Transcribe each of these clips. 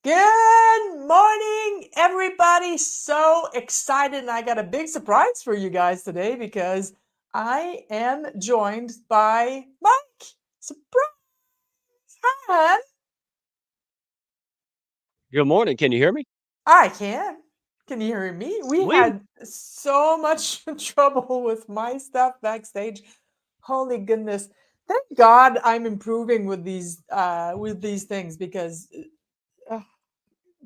Good morning, everybody. So excited. And I got a big surprise for you guys today because I am joined by Mike. Surprise! Hi, Good morning. Can you hear me? I can. Can you hear me? We Sweet. had so much trouble with my stuff backstage. Holy goodness. Thank God I'm improving with these things because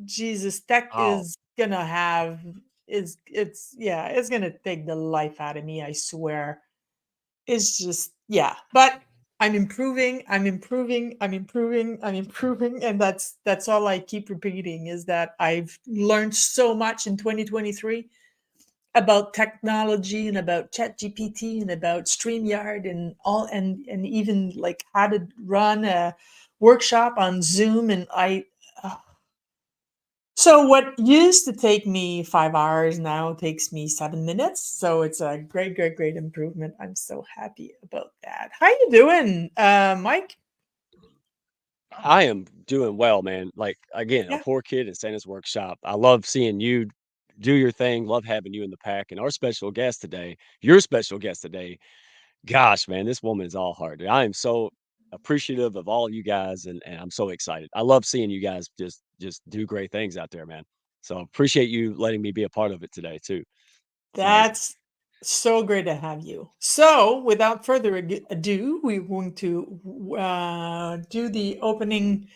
Jesus, tech Oh, is gonna have is it's gonna take the life out of me, I swear. It's just yeah, but I'm improving, I'm improving, I'm improving, I'm improving, and that's all I keep repeating is that I've learned so much in 2023 about technology and about ChatGPT and about StreamYard and all and even like how to run a workshop on Zoom and uh, so what used to take me 5 hours now takes me 7 minutes. So it's a great, great, great improvement. I'm so happy about that. How you doing, Mike? I am doing well, man. Like again, a Yeah, poor kid in Santa's workshop. I love seeing you do your thing. Love having you in the pack. And our special guest today, your special guest today. Gosh, man, this woman is all heart. I am so appreciative of all you guys, and I'm so excited. I love seeing you guys just do great things out there, man. So appreciate you letting me be a part of it today too. It's amazing. that's so great to have you. So without further ado, we're going to do the opening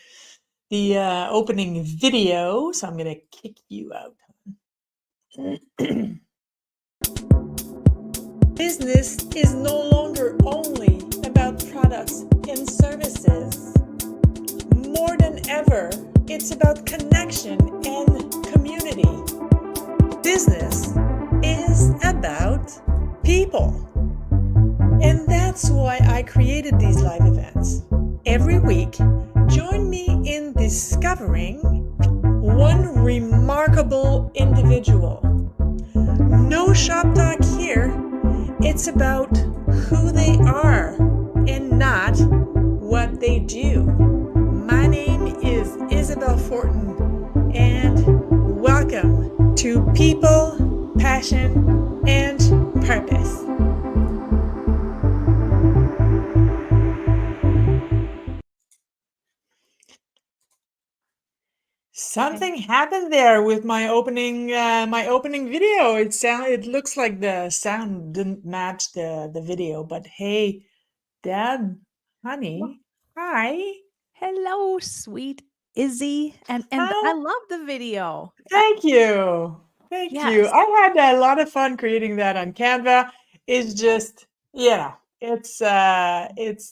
video. So I'm going to kick you out. Business is no longer only about products and services. More than ever, it's about connection and community. Business is about people. And that's why I created these live events. Every week, join me in discovering one remarkable individual. No shop talk here. It's about who they are and not what they do. My name is Isabelle Fortin, and welcome to People, Passion, and Purpose. Okay. Something happened there with my opening video. It looks like the sound didn't match the video, but hey, Deb, Well, honey, hi. hello, sweet Izzy. And I How love the video. Thank you. Thank you. Yes. I had a lot of fun creating that on Canva. It's just,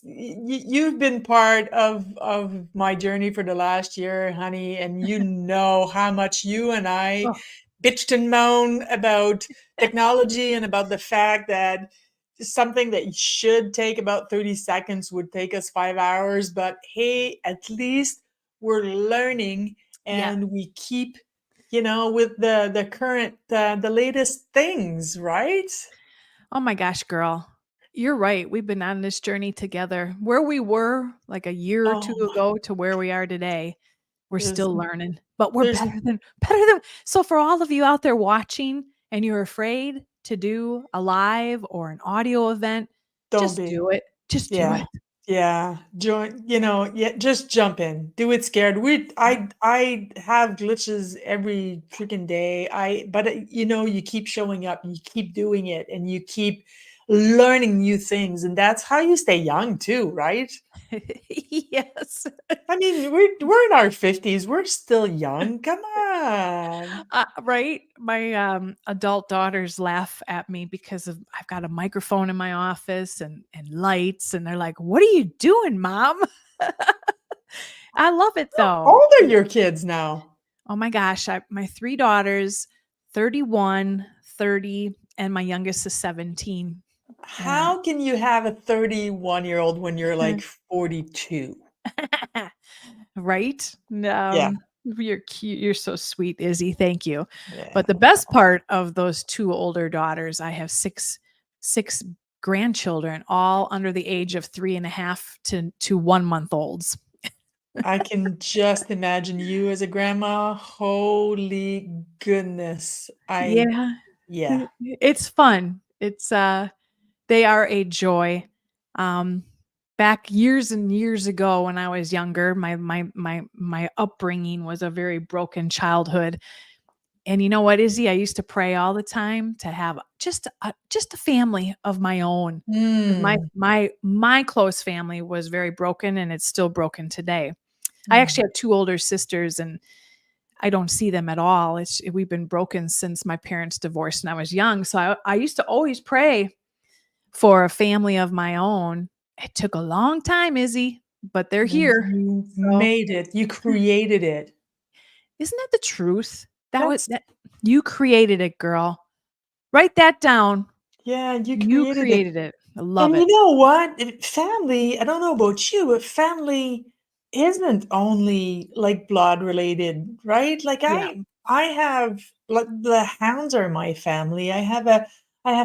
you've been part of my journey for the last year, honey, and you know how much you and I Oh, bitched and moaned about technology and about the fact that something that should take about 30 seconds would take us 5 hours. But hey, at least we're learning yeah. and we keep with the current the latest things, right? Oh my gosh, girl. You're right. We've been on this journey together. Where we were like a year or two Oh my, ago to where we are today, we're there's still learning. But we're there's better than so for all of you out there watching and you're afraid to do a live or an audio event, don't just be. do it. Just do Yeah. it. Yeah. Join, yeah, just jump in. Do it scared. I have glitches every freaking day. You keep showing up, you keep doing it, and you keep learning new things, and that's how you stay young too, right? Yes. I mean, we're in our 50s. We're still young. Come on. Right? My adult daughters laugh at me because of I've got a microphone in my office and lights, and they're like, "What are you doing, mom?" I love it How though. old are your kids now? Oh my gosh, my three daughters, 31, 30, and my youngest is 17. And How can you have a 31-year-old when you're like 42? right? Yeah. You're cute. You're so sweet, Izzy. Thank you. Yeah. But the best part of those two older daughters, I have six grandchildren, all under the age of 3.5 to 1 month olds. I can just imagine you as a grandma. Holy goodness. Yeah, Yeah. it's fun. They are a joy. Um, Back years and years ago when I was younger, my upbringing was a very broken childhood. And you know what, Izzy? I used to pray all the time to have just a family of my own. 'Cause Mm. my close family was very broken, and it's still broken today. I Mm. actually have 2 older sisters, and I don't see them at all. We've been broken since my parents divorced and I was young. So I used to always pray for a family of my own. It took a long time, Izzy, but they're And here. you So made it. You created it. isn't that the truth? That's That you created it, girl. Write that down. Yeah, you You created it. created it. I love And you it. know what? Family, I don't know about you, but family isn't only like blood related, right? Like Yeah. I have like the hounds are my family. I have a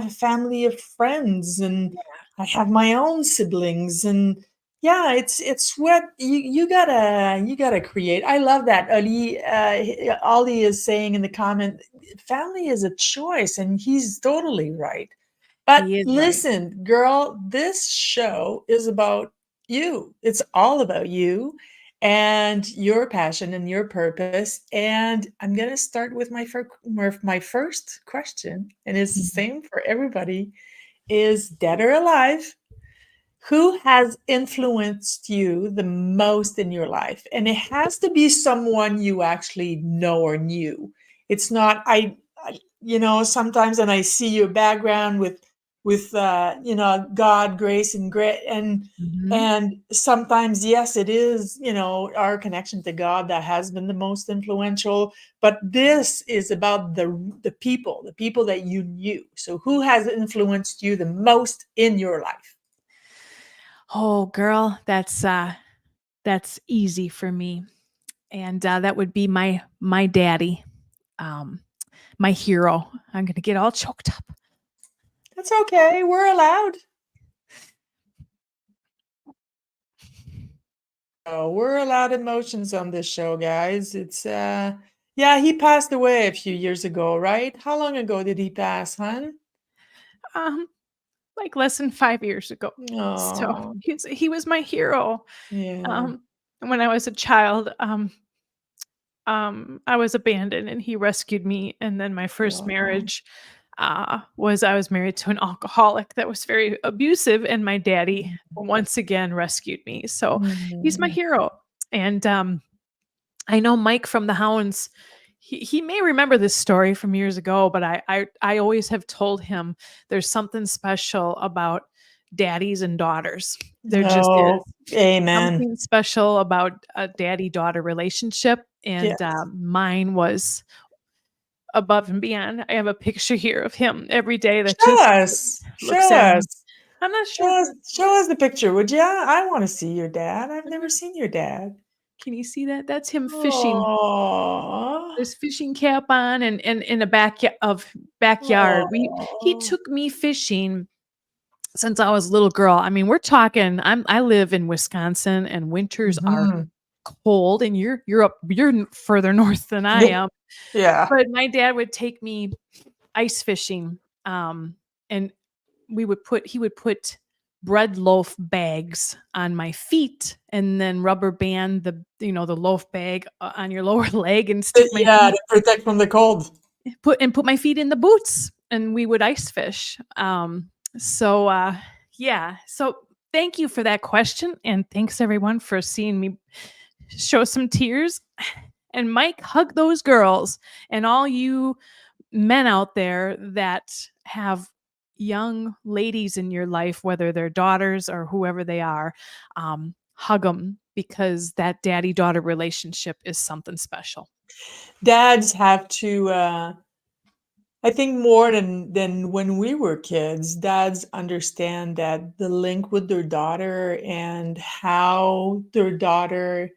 family of friends and I have my own siblings and yeah, it's what you gotta create. I love that. Ali is saying in the comment, family is a choice, and he's totally right. But He is right. listen, girl, this show is about you. It's all about you and your passion and your purpose. And I'm going to start with my first question, and it's the Mhm. same for everybody: is dead or alive? Who has influenced you the most in your life? And it has to be someone you actually know or knew. It's not sometimes when I see your background with God, grace, and grit, Mhm. and sometimes, yes, it is, our connection to God that has been the most influential. But this is about the people that you knew. So who has influenced you the most in your life? Oh, girl, that's easy for me. And that would be my daddy. Um my hero. I'm gonna get all choked up. That's okay. We're allowed. Oh, we're allowed emotions on this show, guys. Yeah, he passed away a few years ago, right? How long ago did he pass, hon? Um, like less than 5 years ago. So Oh, he was my hero. yeah. Um, when I was a child, I was abandoned and he rescued me. And then my first Oh. marriage was I was married to an alcoholic that was very abusive, and my daddy once again rescued me. So he's my Mhm. hero. And I know Mike from the Hounds. He may remember this story from years ago, but I always have told him there's something special about daddies and daughters. There just is No. Amen. something special about a daddy daughter relationship, and Yes. mine was above and beyond. I have a picture here of him every day that Show just us. looks Show at me. us. I'm not sure. Show us the picture, would ya? I want to see your dad. I've never seen your dad. Can you see that? That's him fishing. Oh. There's fishing cap on, and in a backyard. He Oh. took me fishing since I was a little girl. I mean, we're talking I live in Wisconsin and winters are Mhm. cold, and you're further north than I am. Yeah. But my dad would take me ice fishing, and he would put bread loaf bags on my feet and then rubber band the loaf bag on your lower leg and stick my Yeah, feet to protect from the cold. put my feet in the boots, and we would ice fish. So yeah. So thank you for that question, and thanks everyone for seeing me show some tears. And Mike, hug those girls, and all you men out there that have young ladies in your life, whether they're daughters or whoever they are, hug them, because that daddy daughter relationship is something special. Dads have to I think more than when we were kids, dads understand that the link with their daughter and how their daughter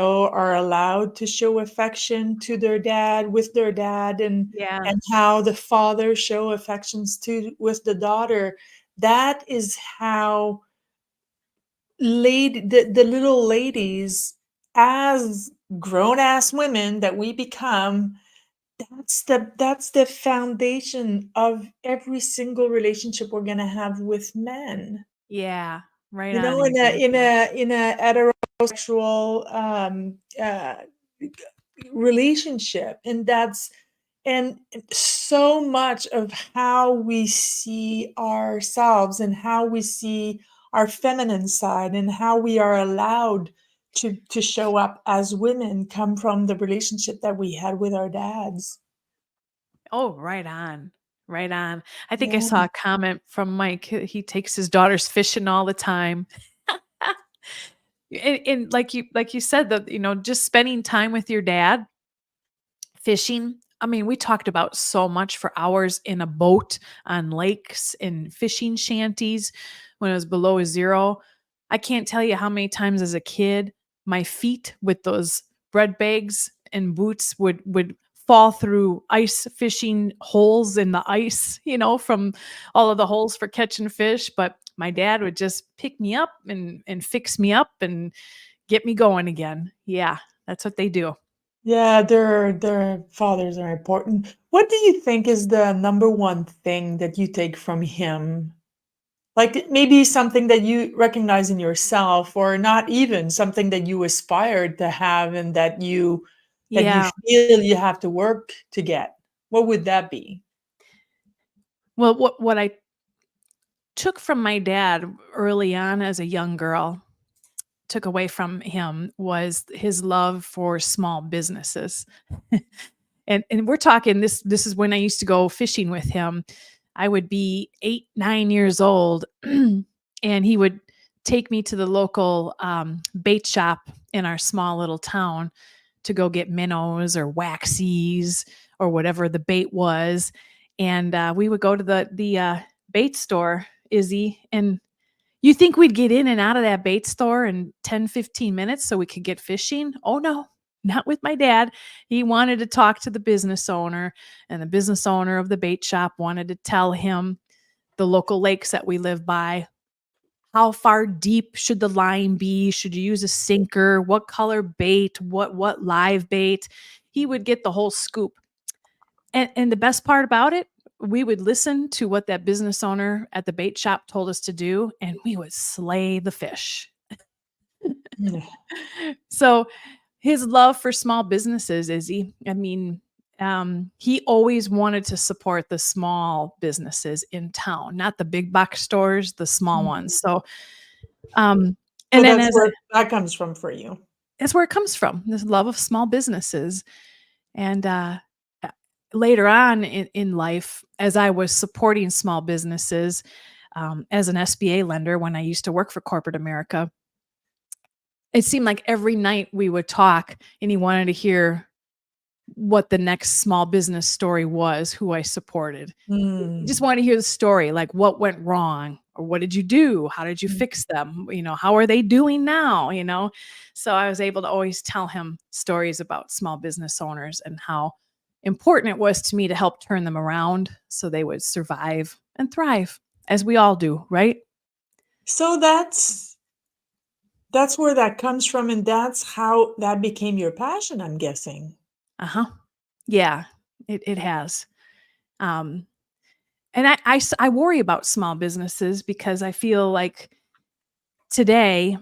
are allowed to show affection to their dad with their dad, Yeah. and how the father show affections to with the daughter. That is how the little ladies as grown ass women that we become, that's the foundation of every single relationship we're gonna have with men. Yeah. Right You on, know, Izzy. in a heterosexual relationship, and that's and so much of how we see ourselves and how we see our feminine side and how we are allowed to show up as women come from the relationship that we had with our dads. Oh, right on. Right on. I think I Yeah. saw a comment from Mike. He takes his daughters fishing all the time. And like you said, that just spending time with your dad, fishing. I mean, we talked about so much for hours in a boat on lakes and fishing shanties when it was below zero. I can't tell you how many times as a kid my feet with those bread bags and boots would fall through ice fishing holes in the ice, from all of the holes for catching fish. But my dad would just pick me up and fix me up and get me going again. Yeah, that's what they do. Yeah, their fathers are important. What do you think is the number one thing that you take from him? Like maybe something that you recognize in yourself, or not even something that you aspired to have and that you Yeah. feel you have to work to get. What would that be? Well, what I took from my dad early on as a young girl, took away from him, was his love for small businesses. And we're talking, this is when I used to go fishing with him. I would be 8, 9 years old, and he would take me to the local bait shop in our small little town to go get minnows or waxies or whatever the bait was. And we would go to the bait store, Izzy, and you think we'd get in and out of that bait store in 10, 15 minutes so we could get fishing? Oh, no, not with my dad. He wanted to talk to the business owner, and the business owner of the bait shop wanted to tell him the local lakes that we live by. How far deep should the line be? Should you use a sinker? What color bait? What live bait? He would get the whole scoop. And the best part about it, we would listen to what that business owner at the bait shop told us to do, and we would slay the fish. Mm. So his love for small businesses, I mean, he always wanted to support the small businesses in town, not the big box stores, the small Mhm. ones. So, um, So and then that's as where that comes from for you. that's where it comes from, this love of small businesses. And uh, later on in life, as I was supporting small businesses as an SBA lender when I used to work for corporate America, it seemed like every night we would talk and he wanted to hear what the next small business story was, who I supported. You just Mm. want to hear the story, like what went wrong or what did you do? How did you Mm. fix them? How are they doing now? So I was able to always tell him stories about small business owners and how important it was to me to help turn them around so they would survive and thrive, as we all do, right? So that's where that comes from, and that's how that became your passion, I'm guessing. Uh-huh. Yeah, it has. Um, and I worry about small businesses because I feel like today,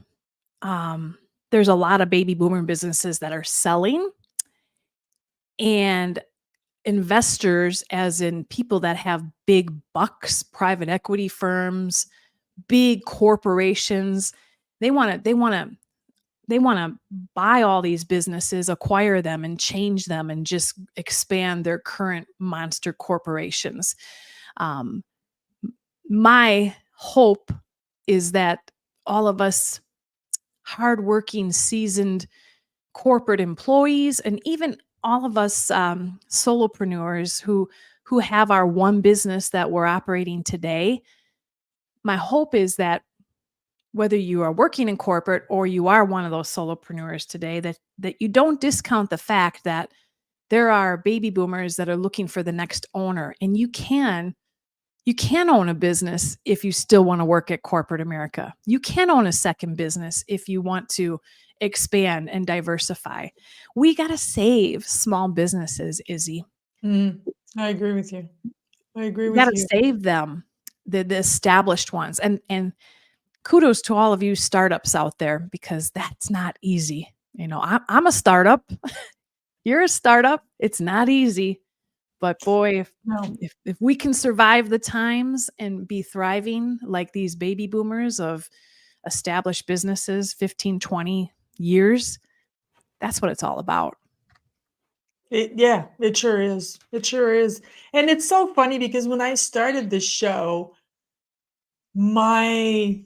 um, there's a lot of baby boomer businesses that are selling, and investors, as in people that have big bucks, private equity firms, big corporations, they want to buy all these businesses, acquire them and change them and just expand their current monster corporations. Um, my hope is that all of us hardworking, seasoned corporate employees, and even all of us solopreneurs who have our one business that we're operating today. My hope is that whether you are working in corporate or you are one of those solopreneurs today, that you don't discount the fact that there are baby boomers that are looking for the next owner, and you can own a business if you still want to work at corporate America. You can own a second business if you want to expand and diversify. We got to save small businesses, Izzy. Mm, I agree with you. I agree We with got to you. save them, the established ones. And kudos to all of you startups out there, because that's not easy. I'm a startup. You're a startup. It's not easy. But boy, No. if we can survive the times and be thriving like these baby boomers of established businesses, 15, 20 years, that's what it's all about. Yeah, it sure is. It sure is. And it's so funny because when I started this show, my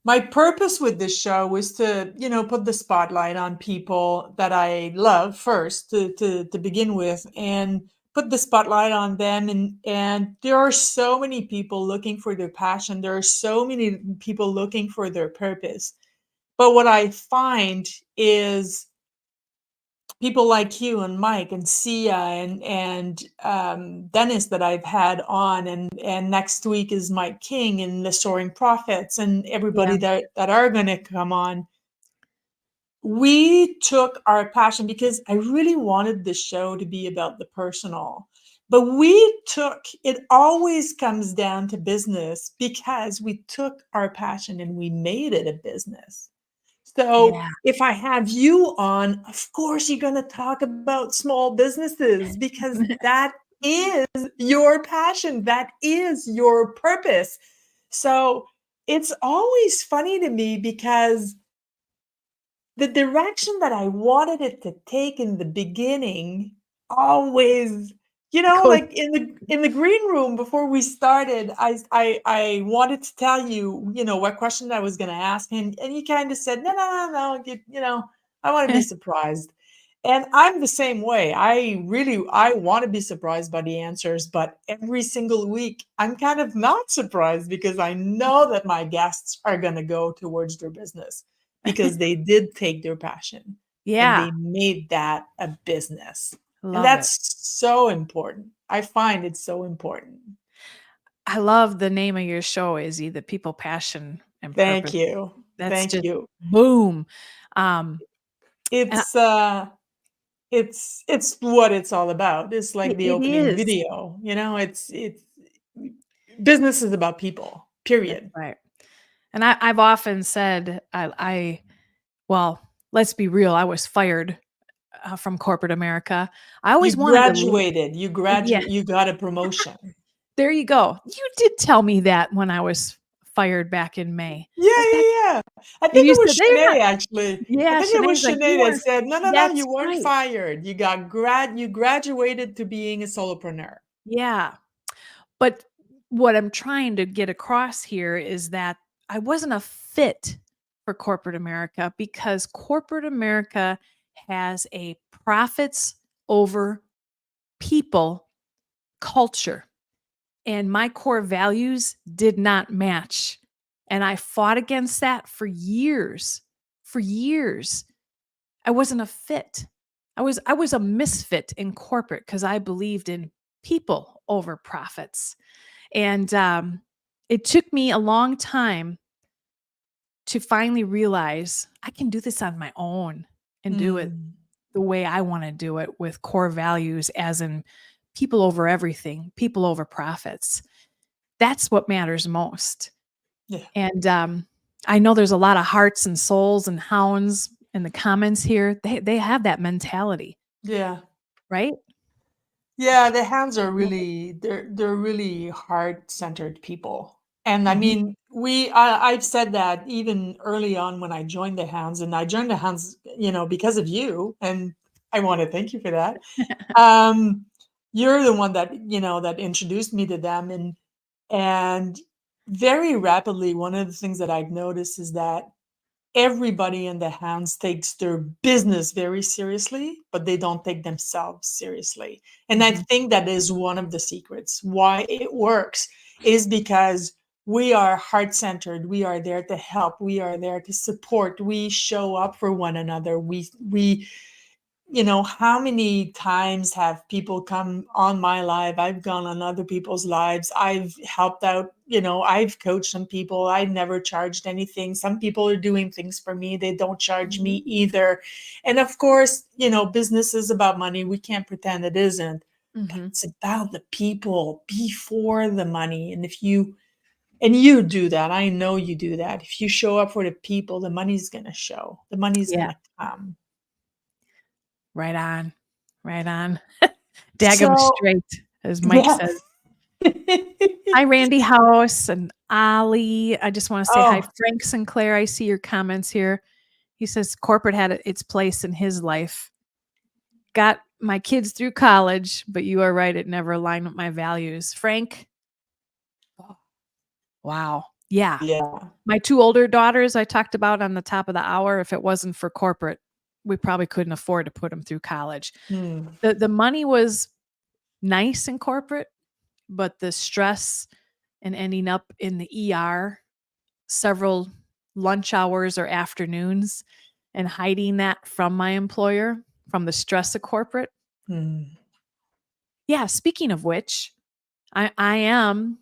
my purpose with this show was to, put the spotlight on people that I love first to begin with, and put the spotlight on them. And there are so many people looking for their passion. There are so many people looking for their purpose. But what I find is people like you and Mike and Sia and Dennis that I've had on, and next week is Mike King and the Soaring Prophets and everybody Yeah. that are going to come on. We took our passion because I really wanted the show to be about the personal, but it always comes down to business because we took our passion and we made it a business. So Yeah. if I have you on, of course you're going to talk about small businesses because that is your passion. That is your purpose. So it's always funny to me because the direction that I wanted it to take in the beginning always, Go like in the green room before we started, I wanted to tell you, what question I was going to ask him, and he kind of said, no, no, no, no, I want to be surprised. And I'm the same way. I want to be surprised by the answers, but every single week I'm kind of not surprised because I know that my guests are going to go towards their business because they did take their passion and Yeah. they made that a business. And Love it. that's so important. I find it so important. I love the name of your show, Izzy, the People, Passion, and Thank Purpose. you. That's Thank just you. boom. Um, and It's what it's all about. It's like the it opening is. video, it's business is about people, That's period. right. And I've often said, well, let's be real. I was fired from corporate America. I You always wanted to, graduated, yeah, you got a promotion. there you go. You did tell me that when I was fired back in May. Yeah, I was back, yeah, yeah. I and think you it was said, they're not. Shanae, actually. I Yeah, think it was Shanae's like, you Shanae that weren't. said, "No, no, no, you That's weren't right. fired. You graduated to being a solopreneur." Yeah. But what I'm trying to get across here is that I wasn't a fit for corporate America because corporate America has a profits over people culture. And my core values did not match. And I fought against that for years. For years. I wasn't a fit. I was a misfit in corporate because I believed in people over profits. And it took me a long time to finally realize I can do this on my own and do it Mm, the way I want to do it, with core values, as in people over everything, people over profits. That's what matters most. yeah, And I know there's a lot of hearts and souls and hounds in the comments here. They have that mentality, yeah. right? Yeah, the hands are really they're really heart-centered people. And I Mhm. mean, I've said that even early on when I joined the hands, and I joined the hands, because of you, and I want to thank you for that. Um, you're the one that introduced me to them, and very rapidly, one of the things that I've noticed is that everybody in the hounds takes their business very seriously, but they don't take themselves seriously. And I Mhm. think that is one of the secrets why it works is because we are heart centered. We are there to help. We are there to support. We show up for one another. how many times have people come on my live? I've gone on other people's lives. I've helped out, I've coached some people. I never charged anything. Some people are doing things for me. They don't charge me either. And of course, business is about money. We can't pretend it isn't. But Mm-hmm. it's about the people before the money. And you do that. I know you do that. If you show up for the people, the money's going to show. The money's going Yeah. to come. Right on. Right on. Daggum So, straight, as Mike yeah. says. Hi, Randy House and Ali. I just want to say hi, Oh, Frank Sinclair. I see your comments here. He says corporate had its place in his life. Got my kids through college, but you are right. It never aligned with my values. Frank, wow. Yeah. yeah. My 2 older daughters I talked about on the top of the hour, if it wasn't for corporate, we probably couldn't afford to put them through college. Hmm. The money was nice in corporate, but the stress and ending up in the ER several lunch hours or afternoons and hiding that from my employer, from the stress of corporate. Hmm. Yeah, speaking of which, I am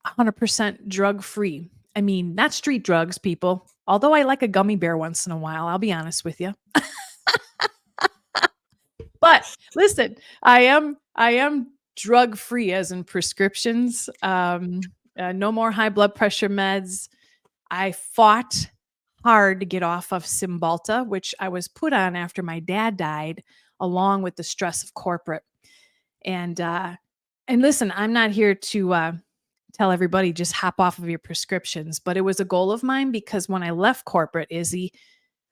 100% drug free. I mean, not street drugs, people. Although I like a gummy bear once in a while, I'll be honest with you. But listen, I am drug free as in prescriptions. No more high blood pressure meds. I fought hard to get off of Cymbalta, which I was put on after my dad died, along with the stress of corporate. And listen, I'm not here to tell everybody just hop off of your prescriptions, but it was a goal of mine because when I left corporate, Izzy,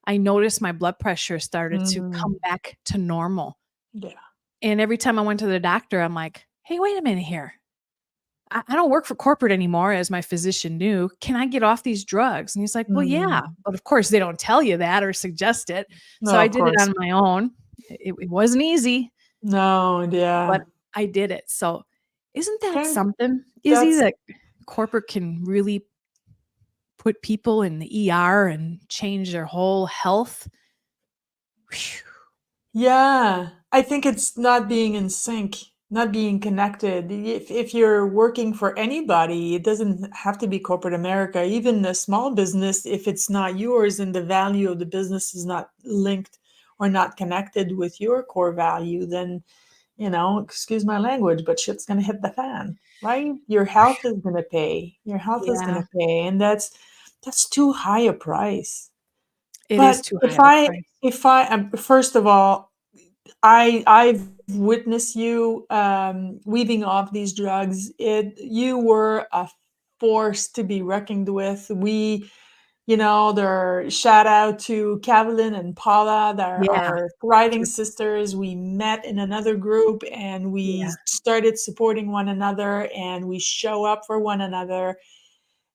I noticed my blood pressure started to come Hmm. back to normal. Yeah. And every time I went to the doctor, I'm like, hey, wait a minute here. I don't work for corporate anymore, as my physician knew. Can I get off these drugs? And he's like, well, yeah. Hmm. But of course, they don't tell you that or suggest it. So No, I of did it course. on my own. It wasn't easy, No, but yeah. I did it. So isn't that Okay. something, Izzy, That's, that corporate can really put people in the ER and change their whole health? Whew. yeah. I think it's not being in sync, not being connected. If you're working for anybody, it doesn't have to be corporate America, even a small business, if it's not yours and the value of the business is not linked or not connected with your core value, then excuse my language, but shit's gonna hit the fan, right? Your health is gonna pay. Your health is Yeah, gonna pay, and that's too high a price. it is But too high if of a I price. if I first of all, I've witnessed you weaving off these drugs. You were a force to be reckoned with. There shout out to Kavelin and Paula, that Yeah, are thriving true. sisters. We met in another group and we Yeah, started supporting one another and we show up for one another.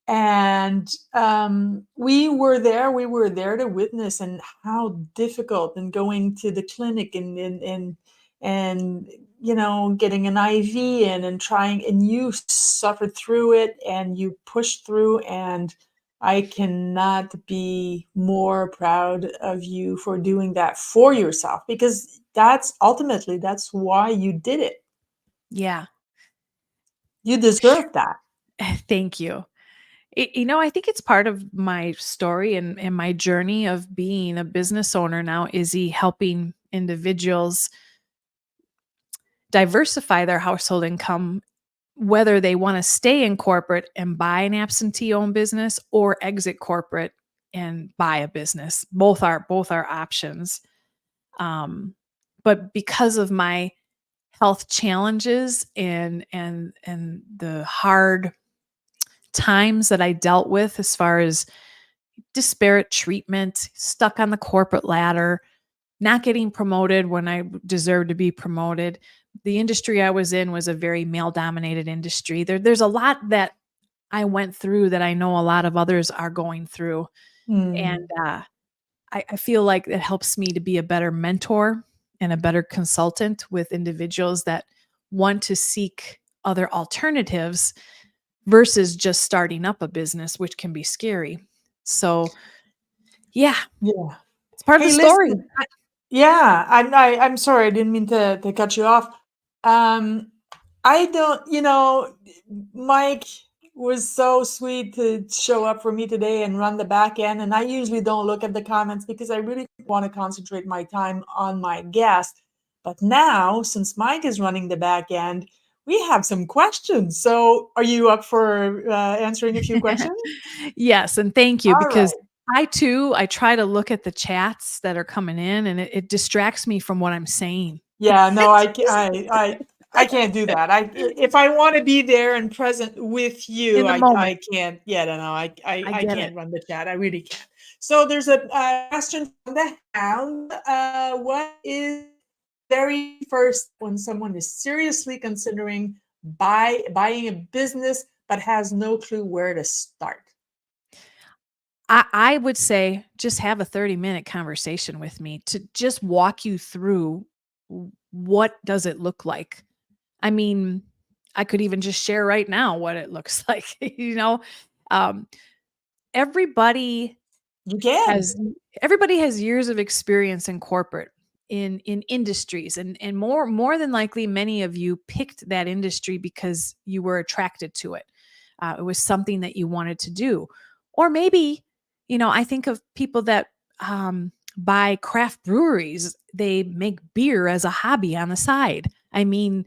And we were there to witness and how difficult, and going to the clinic and getting an IV in and trying, and you suffered through it and you pushed through, and I cannot be more proud of you for doing that for yourself, because that's why you did it. yeah. You deserve that. Thank you. I think it's part of my story and my journey of being a business owner now, Izzy, helping individuals diversify their household income, whether they want to stay in corporate and buy an absentee owned business or exit corporate and buy a business. Both are options. Um, but because of my health challenges and the hard times that I dealt with as far as disparate treatment, stuck on the corporate ladder, not getting promoted when I deserved to be promoted. The industry I was in was a very male dominated industry. There's a lot that I went through that I know a lot of others are going through. And Hmm. I feel like it helps me to be a better mentor and a better consultant with individuals that want to seek other alternatives versus just starting up a business, which can be scary. So, yeah, Yeah. it's part of the Hey, story. listen. Yeah, I'm sorry, I didn't mean to cut you off. Um, I don't, Mike was so sweet to show up for me today and run the back end. And I usually don't look at the comments because I really want to concentrate my time on my guest. But now, since Mike is running the back end, we have some questions. So, are you up for answering a few questions? Yes, and thank you All because right. I try to look at the chats that are coming in and it distracts me from what I'm saying. Yeah, no, It's I ca just I can't do that. If I wanna be there and present with in you, the I moment. can't. Yeah, no, I I get can't it. run the chat. I really can't. So there's a question from the hound. What is very first when someone is seriously considering buying a business but has no clue where to start? I would say just have a 30-minute conversation with me to just walk you through what does it look like. I mean, I could even just share right now what it looks like, Um, everybody You can. has everybody has years of experience in corporate in industries and more than likely many of you picked that industry because you were attracted to it. It was something that you wanted to do. Or maybe, I think of people that buy craft breweries. They make beer as a hobby on the side. I mean,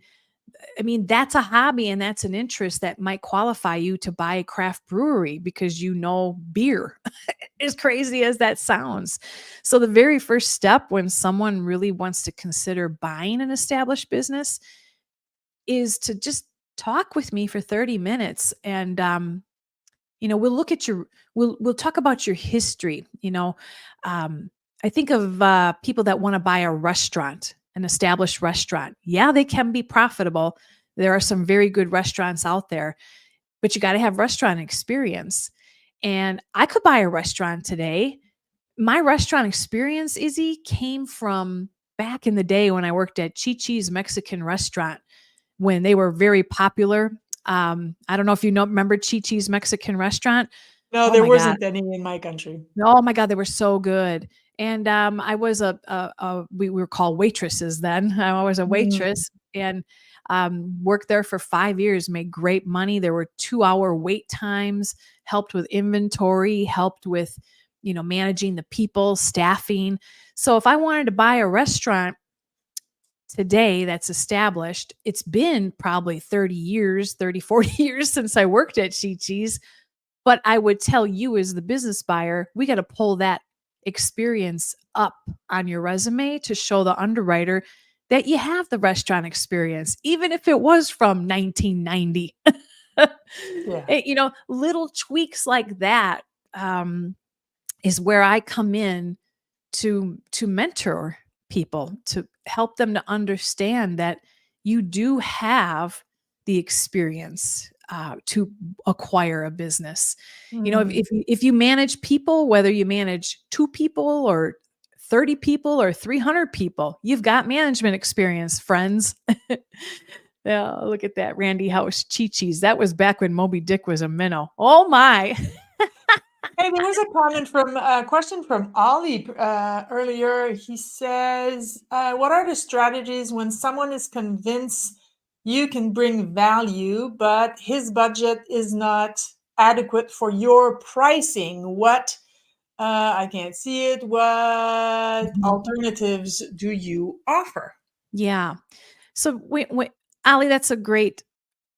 that's a hobby and that's an interest that might qualify you to buy a craft brewery because you know beer, as crazy as that sounds. So, the very first step when someone really wants to consider buying an established business is to just talk with me for 30 minutes and we'll look at we'll talk about your history. um, I think of people that want to buy a restaurant, an established restaurant. Yeah, they can be profitable. There are some very good restaurants out there, but you got to have restaurant experience. And I could buy a restaurant today. My restaurant experience, Izzy, came from back in the day when I worked at Chi Chi's Mexican restaurant when they were very popular. I don't know if remember Chi Chi's Mexican restaurant. No, Oh there my God. wasn't any in my country. Oh my God, they were so good. And I was we were called waitresses then. I was a Mm. waitress and worked there for 5 years, made great money. There were 2-hour wait times, helped with inventory, helped with, managing the people, staffing. So if I wanted to buy a restaurant today that's established, it's been probably 30 years, 30, 40 years since I worked at Chi Chi's. But I would tell you as the business buyer, we got to pull that experience up on your resume to show the underwriter that you have the restaurant experience, even if it was from 1990. Yeah. Little tweaks like that um, is where I come in to mentor people, to help them to understand that you do have the experience to acquire a business. Mhm. If you manage people, whether you manage 2 people or 30 people or 300 people, you've got management experience, friends. Yeah, look at that Randy House Chi-Chi's. That was back when Moby Dick was a minnow. Oh my. Hey, there was a question from Ollie earlier. He says, "What are the strategies when someone is convinced you can bring value, but his budget is not adequate for your pricing? What I can't see it. What Mhm. alternatives do you offer?" Yeah. So, Ali, that's a great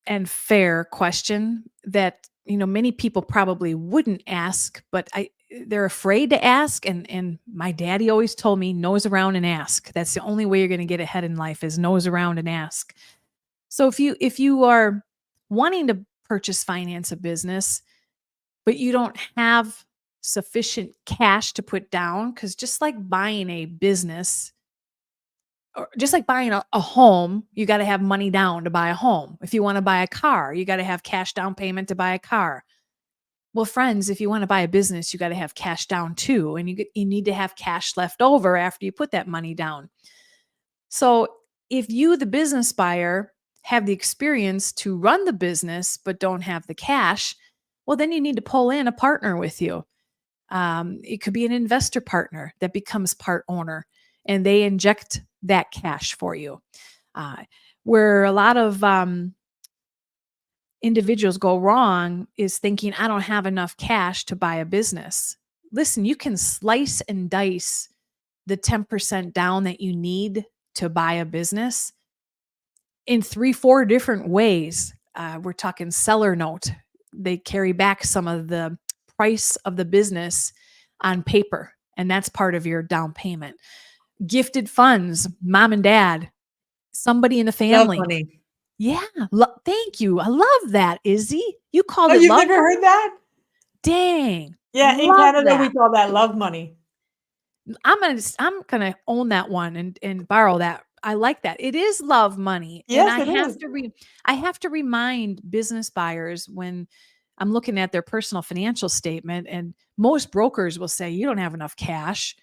and fair question that many people probably wouldn't ask, but they're afraid to ask. And my daddy always told me, nose around and ask. That's the only way you're going to get ahead in life is nose around and ask. So if you are wanting to finance a business, but you don't have sufficient cash to put down, because just like buying a business or just like buying a home, you got to have money down to buy a home. If you want to buy a car, you got to have cash down payment to buy a car. Well, friends, if you want to buy a business, you got to have cash down too, and you need to have cash left over after you put that money down. So, if you, the business buyer, have the experience to run the business but don't have the cash, well, then you need to pull in a partner with you. It could be an investor partner that becomes part owner. and they inject that cash for you. Uh, where a lot of individuals go wrong is thinking, I don't have enough cash to buy a business. Listen, you can slice and dice the 10% down that you need to buy a business in 3-4 different ways. We're talking seller note. They carry back some of the price of the business on paper, and that's part of your down payment. Gifted funds, mom and dad, somebody in the Love family. money. Yeah. Thank you. I love that, Izzy. You called Oh, it you've love never money? heard that? Dang. Yeah, in Love Canada we that. call that love money. I'm gonna own that one and borrow that. I like that. It is love money, and Yes, it is. I have to remind business buyers when I'm looking at their personal financial statement, and most brokers will say you don't have enough cash.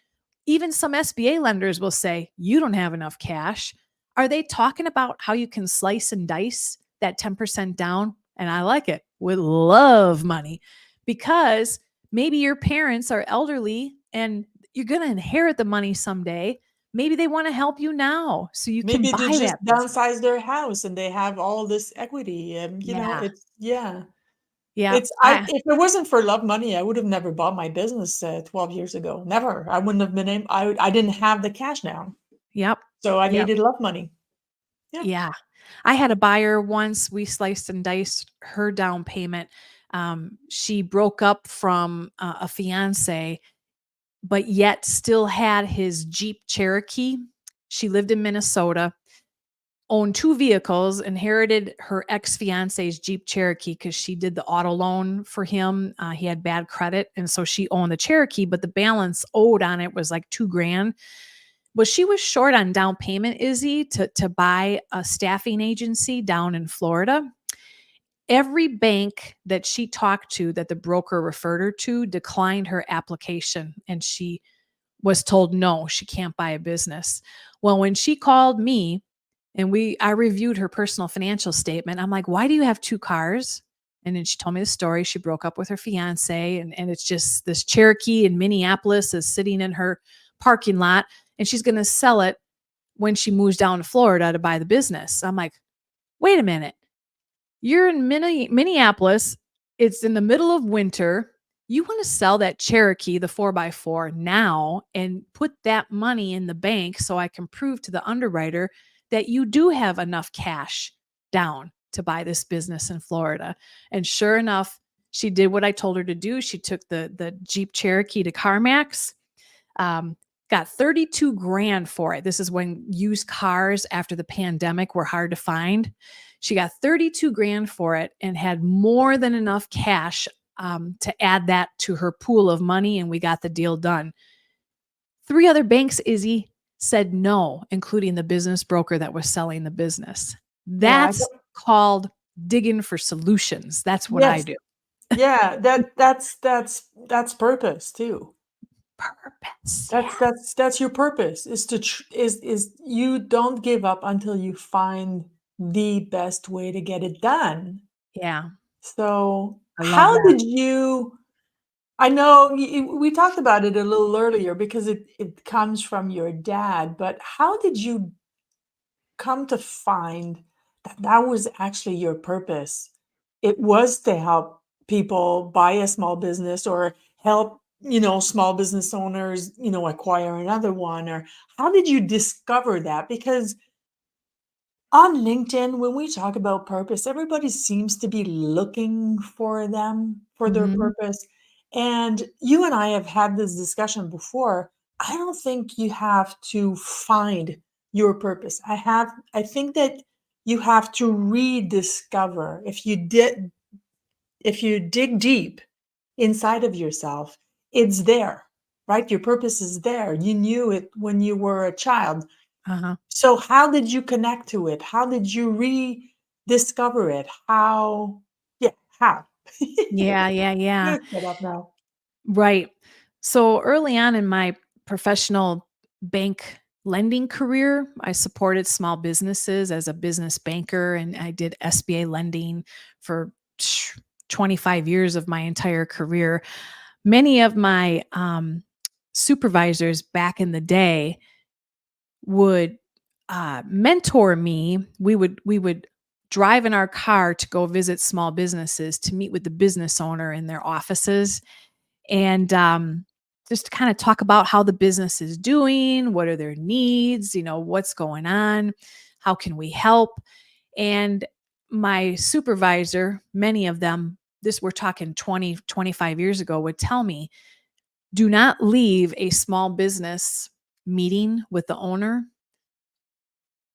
Even some SBA lenders will say you don't have enough cash. Are they talking about how you can slice and dice that 10% down? And I like it with love money, because maybe your parents are elderly and you're going to inherit the money someday. Maybe they want to help you now so you can Maybe they buy just that business. downsize their house and they have all this equity, and Yeah. it's yeah. Yeah. It's I if it wasn't for love money, I would have never bought my business 12 years ago. Never. I wouldn't have been able, I didn't have the cash down. Yep. So I Yep. needed love money. Yeah. Yeah. I had a buyer once, we sliced and diced her down payment. She broke up from a fiance, but yet still had his Jeep Cherokee. She lived in Minnesota, owned 2 vehicles, inherited her ex-fiance's Jeep Cherokee because she did the auto loan for him. He had bad credit, and so she owned the Cherokee, but the balance owed on it was like $2,000. Well, she was short on down payment, Izzy, to buy a staffing agency down in Florida. Every bank that she talked to that the broker referred her to declined her application, and she was told no, she can't buy a business. Well, when she called me and I reviewed her personal financial statement, I'm like, why do you have 2 cars? And then she told me the story. She broke up with her fiance, and it's just this Cherokee in Minneapolis is sitting in her parking lot, and she's going to sell it when she moves down to Florida to buy the business. I'm like, wait a minute. You're in Minneapolis. It's in the middle of winter. You want to sell that Cherokee, the 4x4 now, and put that money in the bank so I can prove to the underwriter that you do have enough cash down to buy this business in Florida. And sure enough, she did what I told her to do. She took the Jeep Cherokee to CarMax, got 32 grand for it. This is when used cars after the pandemic were hard to find. She got 32 grand for it and had more than enough cash to add that to her pool of money, and we got the deal done. 3 other banks, Izzy, said no, including the business broker that was selling the business. Yeah. That's called digging for solutions. That's what I Yes. do. Yeah, that's purpose too. Purpose. That's your purpose, is to is you don't give up until you find the best way to get it done. Yeah. So, I love how that. did you I know we talked about it a little earlier because it comes from your dad, but how did you come to find that that was actually your purpose? It was to help people buy a small business or help, small business owners, acquire another one. Or how did you discover that? Because on LinkedIn, when we talk about purpose, everybody seems to be looking for them, for their Mhm. purpose. And you and I have had this discussion before. I don't think you have to find your purpose. I think that you have to rediscover. If you dig deep inside of yourself, it's there, right? Your purpose is there. You knew it when you were a child. Uh-huh. So how did you connect to it? How did you rediscover it? How? Yeah, how? Yeah, yeah, yeah. Good set up now. Right. So early on in my professional bank lending career, I supported small businesses as a business banker, and I did SBA lending for 25 years of my entire career. Many of my supervisors back in the day would mentor me. We would drive in our car to go visit small businesses to meet with the business owner in their offices, and just kind of talk about how the business is doing, what are their needs, what's going on, how can we help. And my supervisor, many of them, this we're talking 20, 25 years ago, would tell me, do not leave a small business meeting with the owner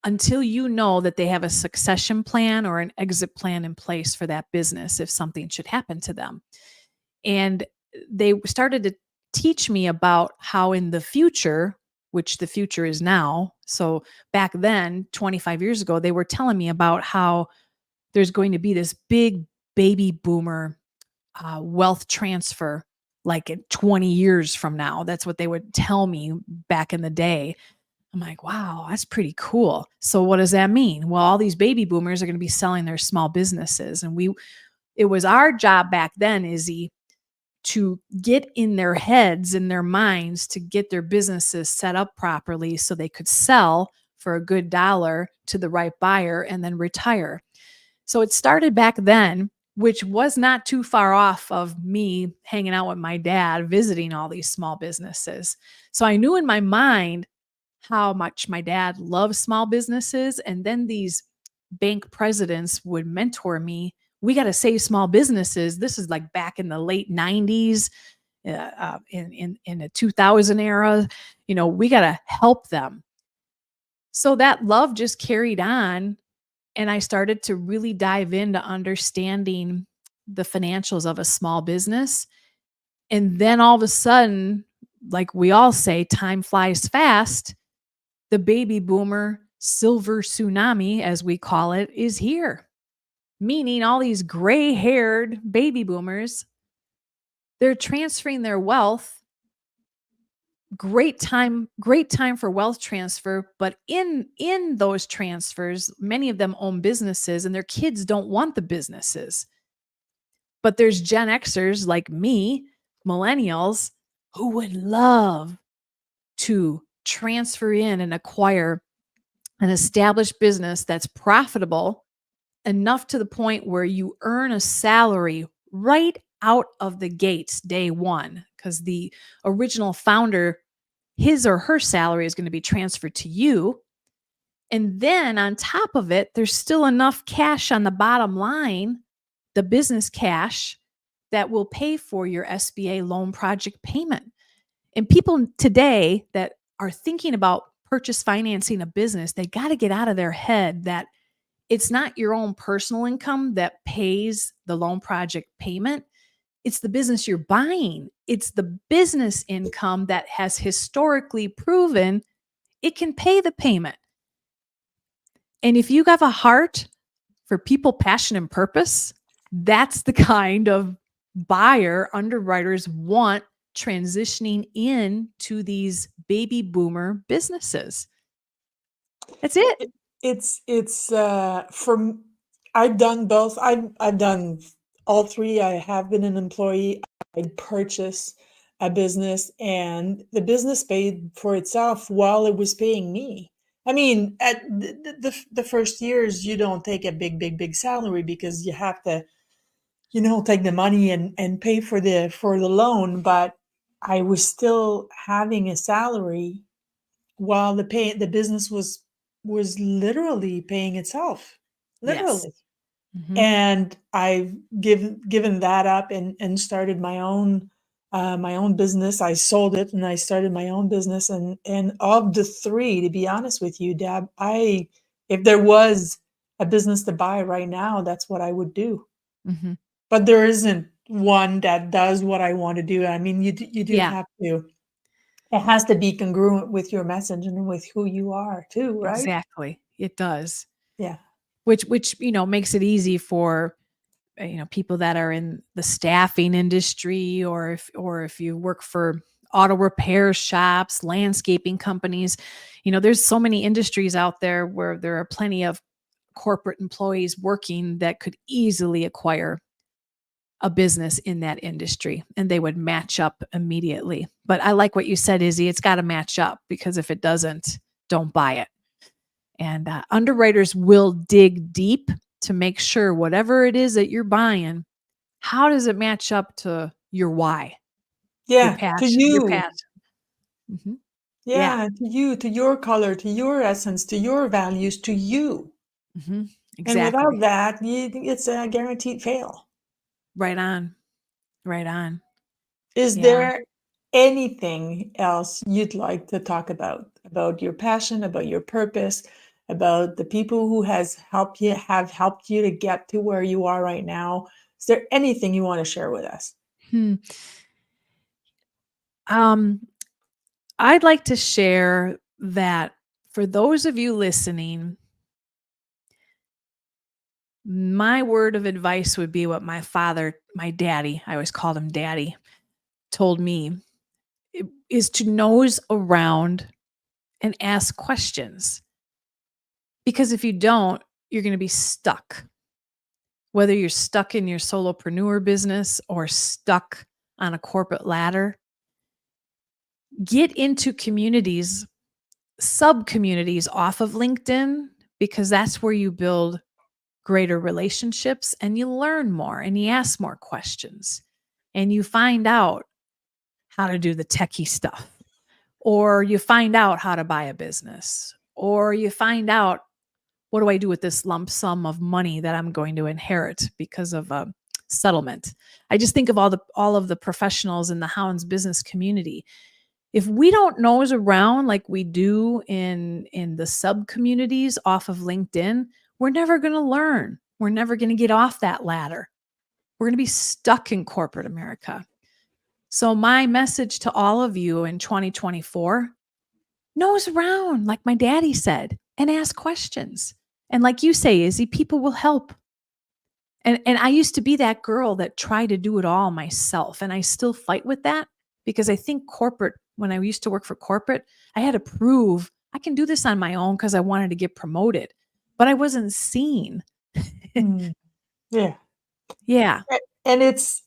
until you know that they have a succession plan or an exit plan in place for that business if something should happen to them. And they started to teach me about how in the future, which the future is now. So back then, 25 years ago, they were telling me about how there's going to be this big baby boomer wealth transfer like in 20 years from now. That's what they would tell me back in the day. I'm like, wow, that's pretty cool. So what does that mean? Well, all these baby boomers are going to be selling their small businesses. And it was our job back then, Izzy, to get in their heads, in their minds, to get their businesses set up properly so they could sell for a good dollar to the right buyer and then retire. So it started back then, which was not too far off of me hanging out with my dad, visiting all these small businesses. So I knew in my mind how much my dad loves small businesses. And then these bank presidents would mentor me. We got to save small businesses. This is like back in the late 90s, in the 2000 era. We got to help them. So that love just carried on. And I started to really dive into understanding the financials of a small business. And then all of a sudden, like we all say, time flies fast. The baby boomer silver tsunami, as we call it, is here. Meaning all these gray-haired baby boomers, they're transferring their wealth. Great time for wealth transfer. But in those transfers, many of them own businesses and their kids don't want the businesses. But there's Gen Xers like me, millennials, who would love to transfer in and acquire an established business that's profitable enough to the point where you earn a salary right out of the gates day one, because the original founder, his or her salary is going to be transferred to you. And then on top of it, there's still enough cash on the bottom line, the business cash, that will pay for your SBA loan project payment. And people today that are thinking about purchase financing a business, they got to get out of their head that it's not your own personal income that pays the loan project payment. It's the business you're buying. It's the business income that has historically proven it can pay the payment. And if you have a heart for people, passion, and purpose, that's the kind of buyer underwriters want transitioning into these baby boomer businesses. That's it. It's from I've done both. I've done all three. I have been an employee. I purchased a business, and the business paid for itself while it was paying me. I mean, at the first years, you don't take a big salary because you have to, take the money and pay for the loan. But I was still having a salary while the business was literally paying itself, Yes. literally. Mhm. And I've given that up and started my own business. I sold it and I started my own business. And of the three, to be honest with you, Deb, if there was a business to buy right now, that's what I would do. Mhm. But there isn't one that does what I want to do. I mean, you do Yeah, have to. It has to be congruent with your message and with who you are too, right? exactly. It does. Yeah. Which makes it easy for people that are in the staffing industry, or if you work for auto repair shops, landscaping companies. There's so many industries out there where there are plenty of corporate employees working that could easily acquire a business in that industry, and they would match up immediately. But I like what you said, Izzy. It's got to match up, because if it doesn't, don't buy it. And underwriters will dig deep to make sure whatever it is that you're buying, how does it match up to your why, your Yeah, to passion, your you. passion. Mhm. Yeah. Yeah, to you, to your color, to your essence, to your values, to you. Mhm. And without Exactly. that, it's a guaranteed fail. Right on. Right on. Is Yeah. there anything else you'd like to talk about your passion, about your purpose, about the people who have helped you to get to where you are right now? Is there anything you want to share with us? Hmm. Um, I'd like to share that for those of you listening, my word of advice would be what my father, my daddy, I always called him daddy, told me is to nose around and ask questions. Because if you don't, you're going to be stuck. Whether you're stuck in your solopreneur business or stuck on a corporate ladder, get into communities, sub communities off of LinkedIn, because that's where you build greater relationships and you learn more and you ask more questions and you find out how to do the techie stuff, or you find out how to buy a business, or you find out what do I do with this lump sum of money that I'm going to inherit because of a settlement. I just think of all of the professionals in the Hounds business community. If we don't nose around like we do in the sub communities off of LinkedIn, we're never going to learn. We're never going to get off that ladder. We're going to be stuck in corporate America. So my message to all of you in 2024, nose around, like my daddy said, and ask questions. And like you say, Izzy, people will help. And I used to be that girl that tried to do it all myself. And I still fight with that because I think corporate, when I used to work for corporate, I had to prove I can do this on my own because I wanted to get promoted, but I wasn't seen. Hmm. Yeah. Yeah. And it's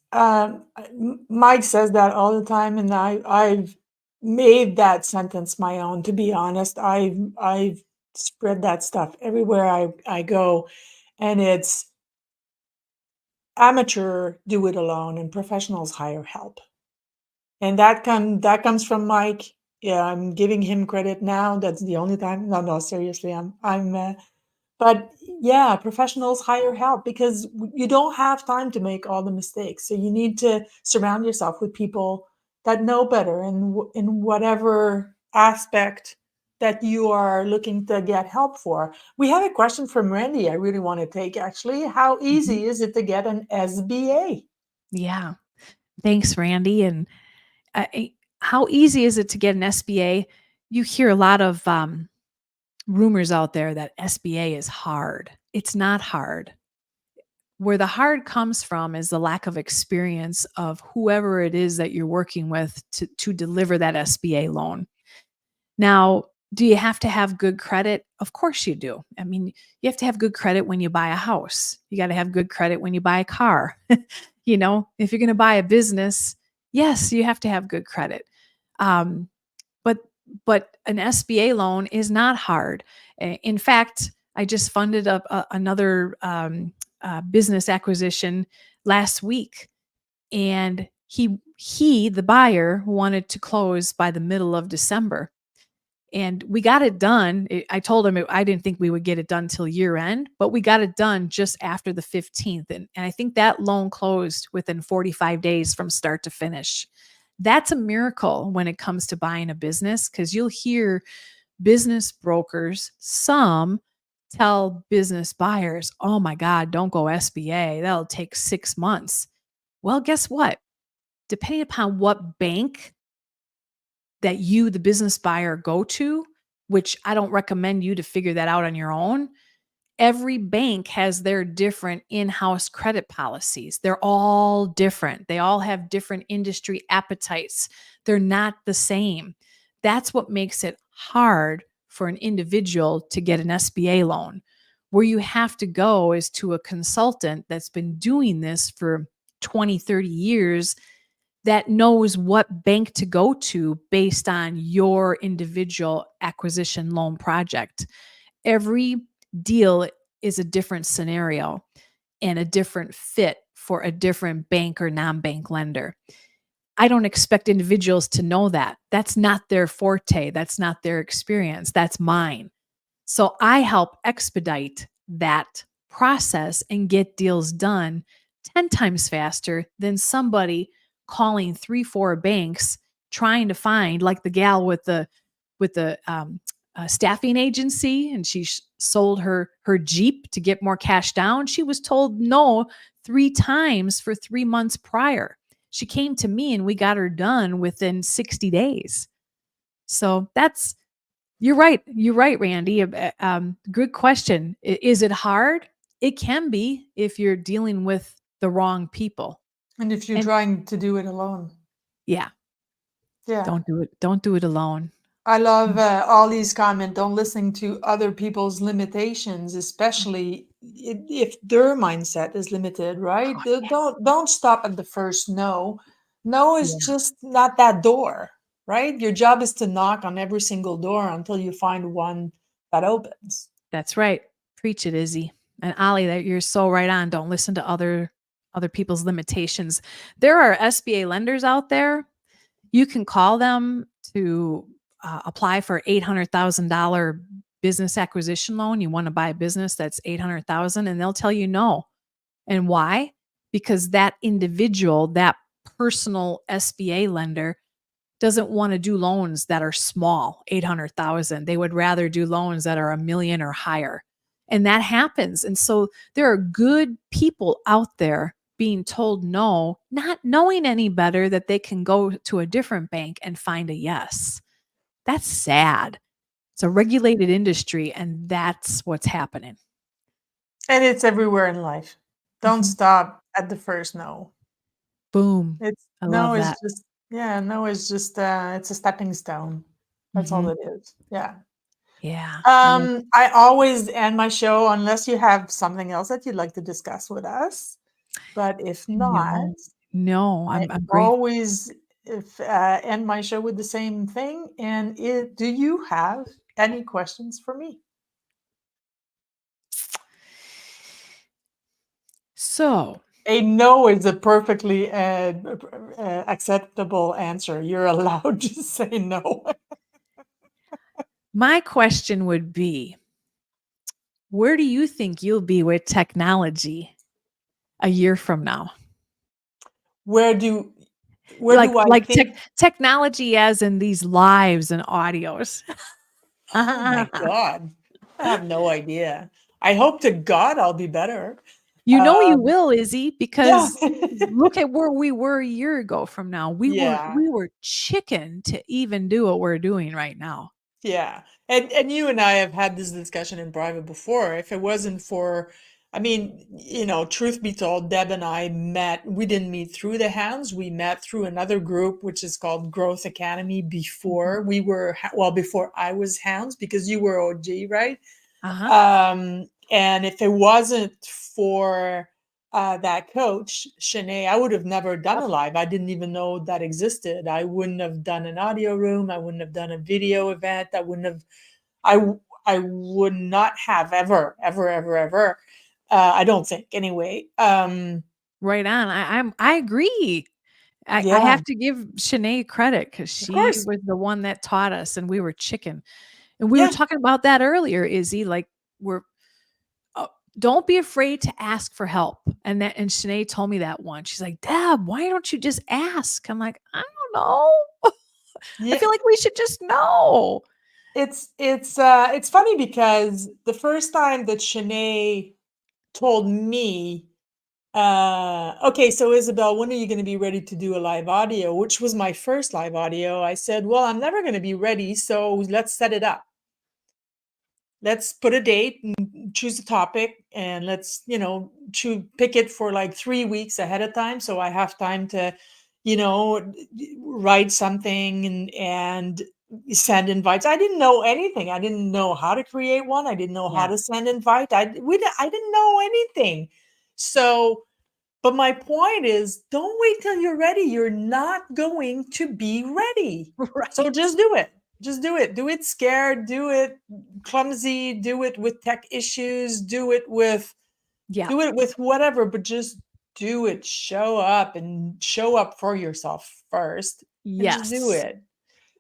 Mike says that all the time, and I've made that sentence my own. To be honest, I've spread that stuff everywhere I go, and it's amateur do it alone, and professionals hire help. And that comes from Mike. Yeah, I'm giving him credit now. That's the only time. No, no, seriously, I'm but yeah, professionals hire help because you don't have time to make all the mistakes. So you need to surround yourself with people that know better in whatever aspect that you are looking to get help for. We have a question from Randy I really want to take actually. How Mhm. easy is it to get an SBA? Yeah. Thanks, Randy. And how easy is it to get an SBA? You hear a lot of rumors out there that SBA is hard. It's not hard. Where the hard comes from is the lack of experience of whoever it is that you're working with to deliver that SBA loan. Now, do you have to have good credit? Of course you do. I mean, you have to have good credit when you buy a house. You got to have good credit when you buy a car. If you're going to buy a business, yes, you have to have good credit. Um, but an SBA loan is not hard. In fact, I just funded up another business acquisition last week, and the buyer wanted to close by the middle of December. And we got it done. I told him I didn't think we would get it done till year end, but we got it done just after the 15th. And I think that loan closed within 45 days from start to finish. That's a miracle when it comes to buying a business, because you'll hear business brokers, some tell business buyers, oh my God, don't go SBA. That'll take 6 months. Well, guess what? Depending upon what bank that you, the business buyer, go to, which I don't recommend you to figure that out on your own. Every bank has their different in-house credit policies. They're all different. They all have different industry appetites. They're not the same. That's what makes it hard for an individual to get an SBA loan. Where you have to go is to a consultant that's been doing this for 20, 30 years that knows what bank to go to based on your individual acquisition loan project. Every deal is a different scenario and a different fit for a different bank or non-bank lender. I don't expect individuals to know that. That's not their forte. That's not their experience. That's mine. So I help expedite that process and get deals done 10 times faster than somebody calling 3, 4 banks trying to find, like the gal with the staffing agency, and she sold her Jeep to get more cash down. She was told no 3 times for 3 months prior. She came to me and we got her done within 60 days. So that's you're right. You're right, Randy. Good question. Is it hard? It can be if you're dealing with the wrong people. And if you're And trying to do it alone. yeah, Yeah. don't do it. Don't do it alone. I love Ollie's comment on listening to other people's limitations, especially if their mindset is limited, right? Oh, Don't stop at the first no. No is yeah, just not that door, right? Your job is to knock on every single door until you find one that opens. that's right. Preach it, Izzy. And Ollie, that you're so right on. Don't listen to other people's limitations. There are SBA lenders out there. You can call them to apply for $800,000 business acquisition loan. You want to buy a business that's 800,000, and they'll tell you no. And why? Because that individual, that personal SBA lender, doesn't want to do loans that are small, 800,000. They would rather do loans that are 1 million or higher. And that happens. And so there are good people out there being told no, not knowing any better that they can go to a different bank and find a yes. That's sad. It's a regulated industry, and that's what's happening. And it's everywhere in life. Don't Mhm. stop at the first no. Boom. It's I no love is that. just no is just it's a stepping stone. That's all Mhm. it is. Yeah. Yeah. I love I always end my show unless you have something else that you'd like to discuss with us. But if not, No, no, I I'm great. always if end my show with the same thing. And do you have any questions for me? So A no is a perfectly acceptable answer. You're allowed to say no. my question would be, where do you think you'll be with technology a year from now? Where do Like I like think? technology as in these lives and audios. Oh my God, I have no idea. I hope to God I'll be better. You know you Um, will, Izzy, yeah, because look at where we were a year ago from now. We were yeah. we were chicken to even do what we're doing right now. Yeah. And you and I have had this discussion in private before. If it wasn't for, I mean, truth be told, Deb and I we didn't meet through the Hounds. We met through another group, which is called Growth Academy Mhm. before we were, well, before I was Hounds, because you were OG, right? Uh-huh. And if it wasn't for that coach, Shanae, I would have never done Yep. a live. I didn't even know that existed. I wouldn't have done an audio room. I wouldn't have done a video event. I would not have ever. I don't think anyway. Right on. I agree. I Yeah, have to give Shanae credit because of she course. was the one that taught us, and we were chicken. And we were Yeah, talking about that earlier, Izzy. Like we're uh, don't be afraid to ask for help. And Shanae told me that once. She's like, Deb, why don't you just ask? I'm like, I don't know. I yeah. feel like we should just know. It's funny because the first time that Shanae told me, okay, so Isabelle, when are you going to be ready to do a live audio? Which was my first live audio. I said, well, I'm never going to be ready, so let's set it up. Let's put a date and choose a topic, and let's, pick it for like 3 weeks ahead of time, so I have time to, write something and send invites. I didn't know anything. I didn't know how to create one. I didn't know how Yeah. to send invite. I didn't know anything. So But my point is, don't wait till you're ready. You're not going to be ready. So Right. just do it. Just do it. Do it scared. Do it clumsy. Do it with tech issues. Yeah. Do it with whatever. But just do it. Show up and show up for yourself first, and just do Yes. it.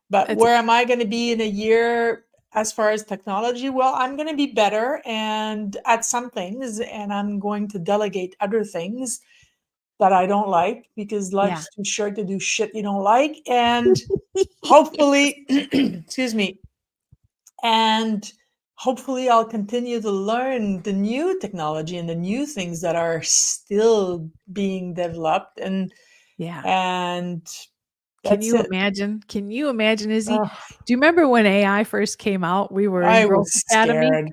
But It's where am I going to be in a year as far as technology? Well, I'm going to be better and at some things, and I'm going to delegate other things that I don't like because yeah. life's too short to do shit you don't like. And hopefully, excuse me, and hopefully I'll continue to learn the new technology and the new things that are still being developed. Yeah. And Can that's you it. imagine? Can you imagine, Izzy? Ugh, Do you remember when AI first came out? We were in I Growth was Academy. scared.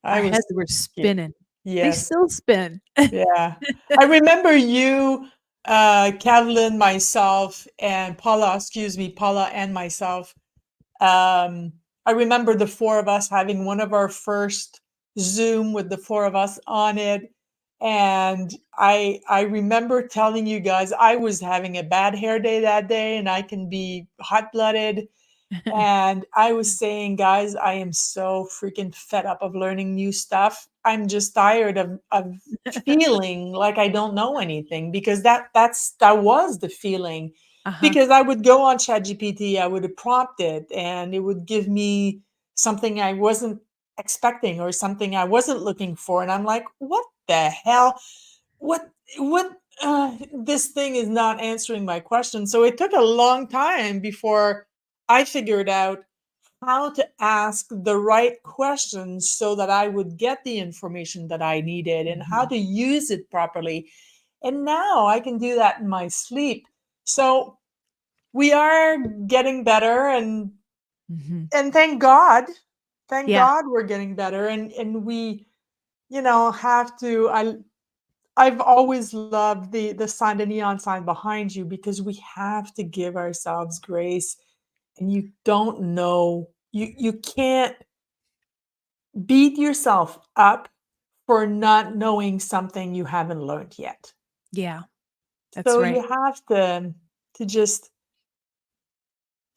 Our I was heads were scared. spinning. They Yes. still spin. Yeah. I remember you, Kevlin, myself, and Paula, excuse me, Paula and myself. I remember the four of us having one of our first Zoom with the four of us on it. And I remember telling you guys I was having a bad hair day that day and I can be hot-blooded. And I was saying, guys, I am so freaking fed up of learning new stuff. I'm just tired of feeling like I don't know anything because that was the feeling. Uh-huh. Because I would go on ChatGPT, I would prompt it, and it would give me something I wasn't expecting or something I wasn't looking for. And I'm like, what the hell? What this thing is not answering my question. So it took a long time before I figured out how to ask the right questions so that I would get the information that I needed and how Mhm. to use it properly. And now I can do that in my sleep. So we are getting better, Mhm. and thank God. Thank Yeah. God we're getting better, and we have to I've always loved the sign, the neon sign behind you, because we have to give ourselves grace. And you don't know, you can't beat yourself up for not knowing something you haven't learned yet. Yeah. That's So right. you have to just,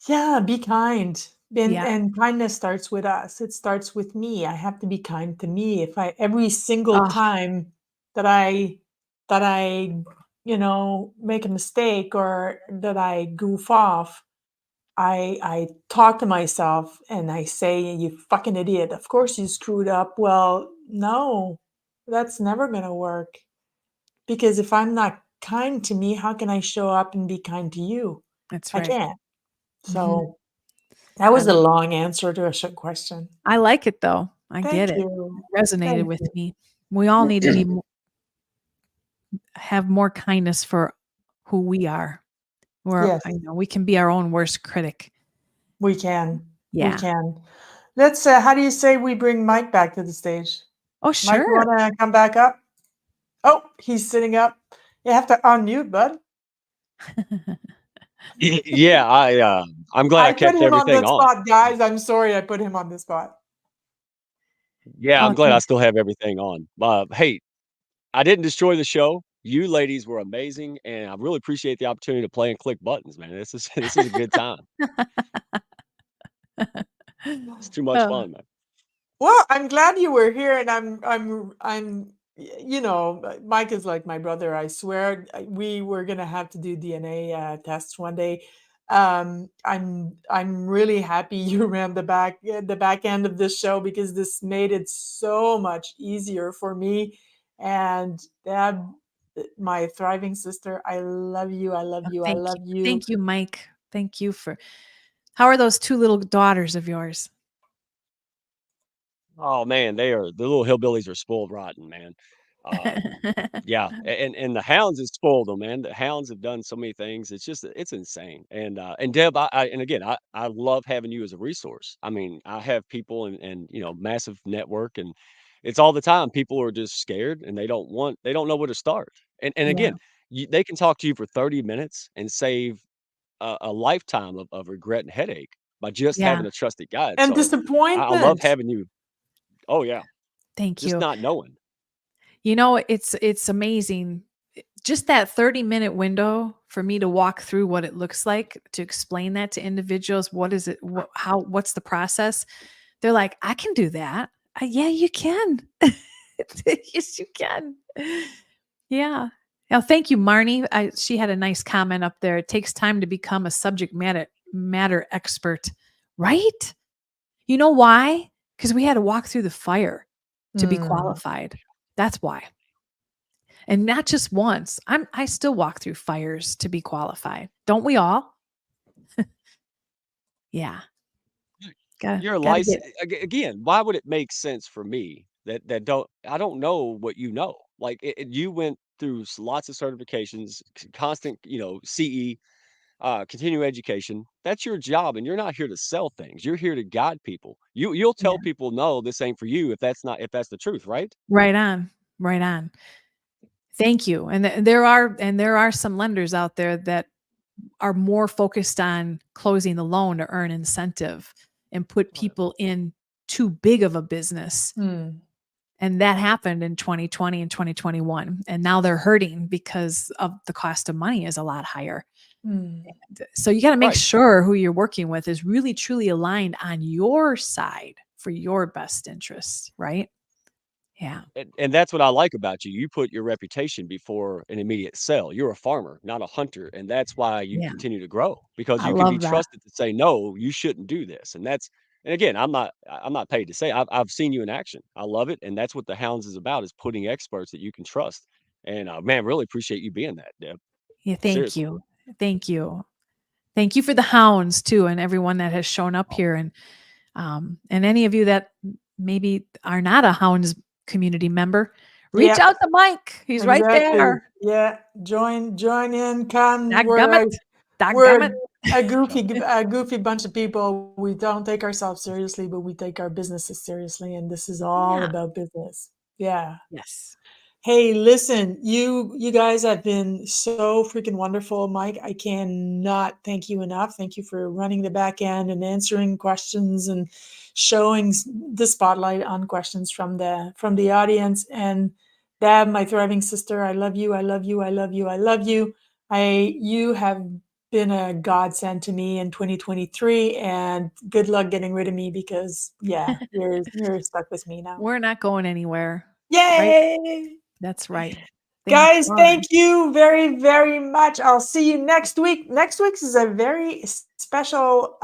yeah, be kind. And Yeah. and kindness starts with us. It starts with me. I have to be kind to me. If I every single Oh, time that I make a mistake or that I goof off, I talk to myself and I say, "You fucking idiot. Of course you screwed up." Well, no. That's never going to work, because if I'm not kind to me, how can I show up and be kind to you? that's I right. can't. Mhm. So that I was a like long answer to a short question. I like it though. I get Thank it. you. It resonated Thank with you. me. We all need to have more kindness for who we are. Yes, I know we can be our own worst critic. we can. We Yeah. can. Let's, how do you say we bring Mike back to the stage? Oh, Mike, you sure. want to come back up? Oh, he's sitting up. You have to unmute, bud. Yeah, I'm glad I I put kept him on everything the on. spot, guys. I'm sorry I put him on the spot. Yeah, I'm Oh, glad I thank still have everything on. Hey, I didn't destroy the show. You ladies were amazing, and I really appreciate the opportunity to play and click buttons, man. This is this is a good time. It's too much Oh, fun, man. Well, I'm glad you were here, and Mike is like my brother. I swear, we were gonna have to do DNA tests one day. I'm really happy you ran the back end of this show, because this made it so much easier for me. And Deb, my thriving sister, I love you. I love oh, you. I thank you. love you. Thank you, Mike. Thank you for how are those 2 little daughters of yours? Oh man, the little hillbillies are spoiled rotten, man. Um, yeah, and the hounds have spoiled them, man. The hounds have done so many things. It's just it's insane. And Deb, and again, I love having you as a resource. I mean, I have people and massive network, and it's all the time. People are just scared and they don't know where to start. And Yeah. again, they can talk to you for 30 minutes and save a lifetime of regret and headache by just Yeah. having a trusted guide. And So I love disappointment. having you. Oh, yeah. Thank Just you. not knowing. It's amazing. just that 30-minute window for me to walk through what it looks like, to explain that to individuals, what is it, what's the process? They're like, I can do that. Yeah, you can. Yes, you can. Yeah. Now, thank you, Marnie. She had a nice comment up there. It takes time to become a subject matter expert, right? You know why? Because we had to walk through the fire to be qualified. That's why. And not just once. I still walk through fires to be qualified. Don't we all? Yeah. You're a Gotta get. license again, why would it make sense for me that don't I don't know what you know. Like, you went through lots of certifications, constant, CE, continuing education. That's your job, and you're not here to sell things. You're here to guide people. You'll Yeah. tell people, no, this ain't for you if that's the truth, right? Right on. Right on. Thank you. And there are some lenders out there that are more focused on closing the loan to earn incentive and put Right. people in too big of a business. And that happened in 2020 and 2021. And now they're hurting because of the cost of money is a lot higher. So you got to make Right. sure who you're working with is really truly aligned on your side for your best interests, right? Yeah. And that's what I like about you. You put your reputation before an immediate sell. You're a farmer, not a hunter, and that's why you Yeah. continue to grow because I you can be love that. trusted to say, "No, you shouldn't do this." And again, I'm not paid to say. I've seen you in action. I love it, and that's what the Hounds is about, is putting experts that you can trust. And, man, really appreciate you being that, Deb. Yeah. Thank Seriously. you. Thank you. Thank you for the hounds too, and everyone that has shown up Oh, here, and any of you that maybe are not a hounds community member, reach Yep, out to Mike. He's right exactly. there. Yeah, join in, come. Dadgummit. We're Dadgummit. a goofy bunch of people. We don't take ourselves seriously, but we take our businesses seriously, and this is all Yeah. about business. Yeah. Yes. Hey, listen, you guys have been so freaking wonderful, Mike. I cannot thank you enough. Thank you for running the back end and answering questions and showing the spotlight on questions from the audience. And Deb, my thriving sister, I love you. I love you. I love you. I love you. You have been a godsend to me in 2023, and good luck getting rid of me because yeah, you're stuck with me now. We're not going anywhere. Right? Yay! That's right. Thank Guys, God. thank you very, very much. I'll see you next week. Next week's is a very special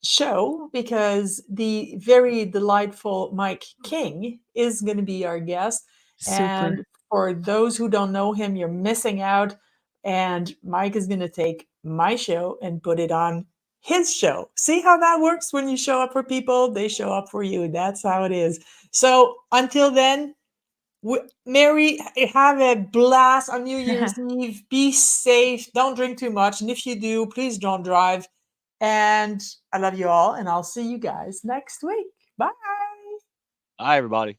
show because the very delightful Mike King is going to be our guest. And Super. for those who don't know him, you're missing out. And Mike is going to take my show and put it on his show. See how that works? When you show up for people, they show up for you. That's how it is. So until then, Mary, have a blast on New Year's Eve. Be safe. Don't drink too much. And if you do, please don't drive. And I love you all. And I'll see you guys next week. Bye. Bye, everybody.